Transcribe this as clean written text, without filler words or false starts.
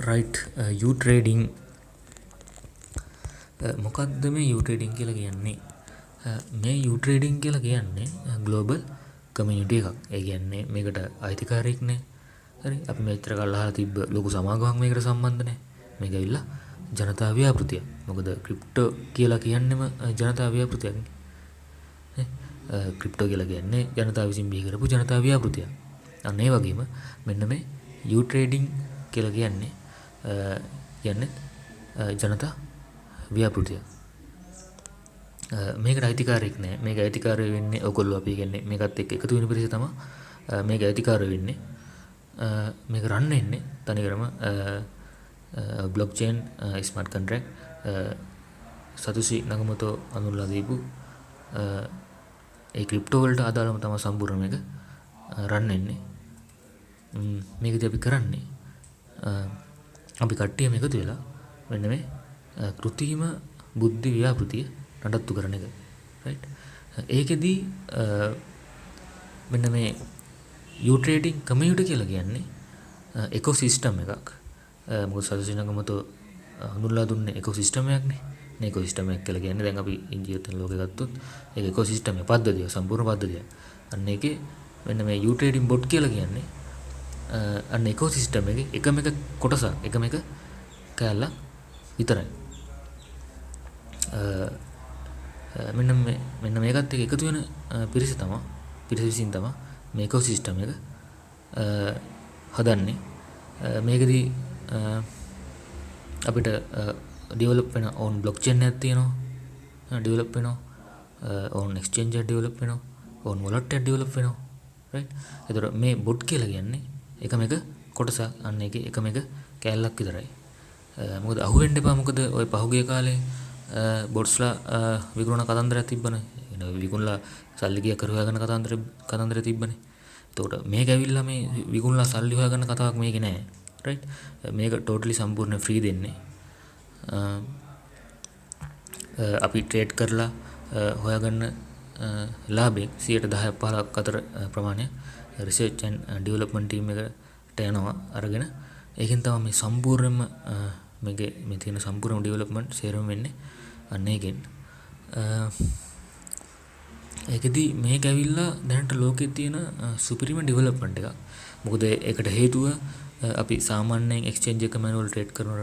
Right you trading මොකක්ද මේ you trading කියලා කියන්නේ? මේ යූ ට්‍රේඩිං කියලා කියන්නේ ග්ලෝබල් කමියුනිටි එකක්. ඒ කියන්නේ මේකට අයිතිකාරයෙක් නෑ. හරි. අපි මෙච්චර කල් අහලා තිබ්බ ලොකු සමාගමක් මේකට සම්බන්ධ නෑ. මේක ඇවිල්ලා ජනතා ව්‍යාපෘතිය. මොකද ක්‍රිප්ටෝ කියලා කියන්නේම ජනතා ව්‍යාපෘතියක්නේ. නේ? ක්‍රිප්ටෝ කියලා කියන්නේ ජනතාව විසින් බිහි කරපු ජනතා ව්‍යාපෘතියක්. අන්න ඒ වගේම මෙන්න මේ යූ ට්‍රේඩිං කියලා කියන්නේ ජනතා ව්‍යාපෘතිය. මේකට අයිතිකාරයෙක් නෑ. මේක අයිතිකාරය වෙන්නේ ඔයගොල්ලෝ අපි කියන්නේ මේකත් එක්ක එකතු වෙන පිරිස තමයි මේක අයිතිකාරය වෙන්නේ. මේක රන් වෙන්නේ තනිකරම බ්ලොක්චේන් ස්මාර්ට් කොන්ට්‍රැක්ට් සතුසි නගමතෝ අනුල්ලා දීපු ඒ ක්‍රිප්ටෝ වලට අදාළම තමයි සම්පූර්ණ මේක රන් වෙන්නේ. මේකදී අපි කරන්නේ අපි කට්ටියම එකතු වෙලා මෙන්න මේ කෘත්‍රිම බුද්ධි ව්‍යාපෘතිය නඩත්තු කරන එක. රයිට්. ඒකෙදී මෙන්න මේ යූ ට්‍රේඩිං කමියුනිටි කියලා කියන්නේ ඉකෝසිස්ටම් එකක්. මොකද සතුසි නගමතෝ හඳුන්වලා දුන්නේ ඉකෝසිස්ටම් එකක්නේ. මේ ඉකෝසිස්ටම් එක කියලා කියන්නේ දැන් අපි ජීවත් වෙන ලෝකෙ ගත්තොත් ඒක ඉකෝසිස්ටම් එක පද්ධතිය සම්පූර්ණ පද්ධතිය. අන්න ඒකේ මෙන්න මේ යූ ට්‍රේඩිං බොට් කියලා කියන්නේ අන්න ඉකෝසිස්ටම් එකේ එකම එක කොටසක් එකම එක කැලලා විතරයි. මෙන්න මේකත් එක්ක එකතු වෙන පිරිස විසින් තමයි මේ ඉකෝසිස්ටම් එක හදන්නේ. මේකදී අපිට ඩෙවලොප් වෙන ඕන් බ්ලොක්චේන් එකක් තියෙනවා. ඩෙවලොප් වෙනවා. ඕන් එක්ස්චේන්ජ් එක ඩෙවලොප් වෙනවා. ඕන් වොලට් එක ඩෙවලොප් වෙනවා. රයිට්. ඒතර මේ බොට් කියලා කියන්නේ එකම එක කොටසක්. අන්න ඒකේ එකම එක කැලලක් විතරයි. මොකද අහුවෙන්න එපා. මොකද ওই පහුගිය කාලේ බොට්ස්ලා විකුණන කතන්දරයක් තිබ්බනේ. විකුණලා සල්ලි ගියා කර හොයාගන්න කතන්දරය තිබ්බනේ. එතකොට මේක ඇවිල්ලා මේ විකුණලා සල්ලි හොයාගන්න කතාවක් මේකේ නෑ. රයිට්. මේක ටෝටලි සම්පූර්ණ ෆ්‍රී දෙන්නේ. අපි ට්‍රේඩ් කරලා හොයාගන්න ලාභයෙන් 10-15ක් අතර ප්‍රමාණය රිසර්ච් ඇන්ඩ් ඩෙවලොප්මන්ට් ටීම් එකට යනවා අරගෙන ඒකෙන් තමයි මේ සම්පූර්ණයෙන්ම මේ තියෙන සම්පූර්ණ ඩෙවලොප්මන්ට් සේරම වෙන්නේ අන්න ඒකෙන්. ඒකෙදි මේක ඇවිල්ලා දැනට ලෝකෙ තියෙන සුපිරිම ඩෙවලොප්මන්ට් එකක්. මොකද ඒකට හේතුව අපි සාමාන්‍යයෙන් එක්ස්චේන්ජ් එක මැනුවල් ට්‍රේඩ් කරනකොට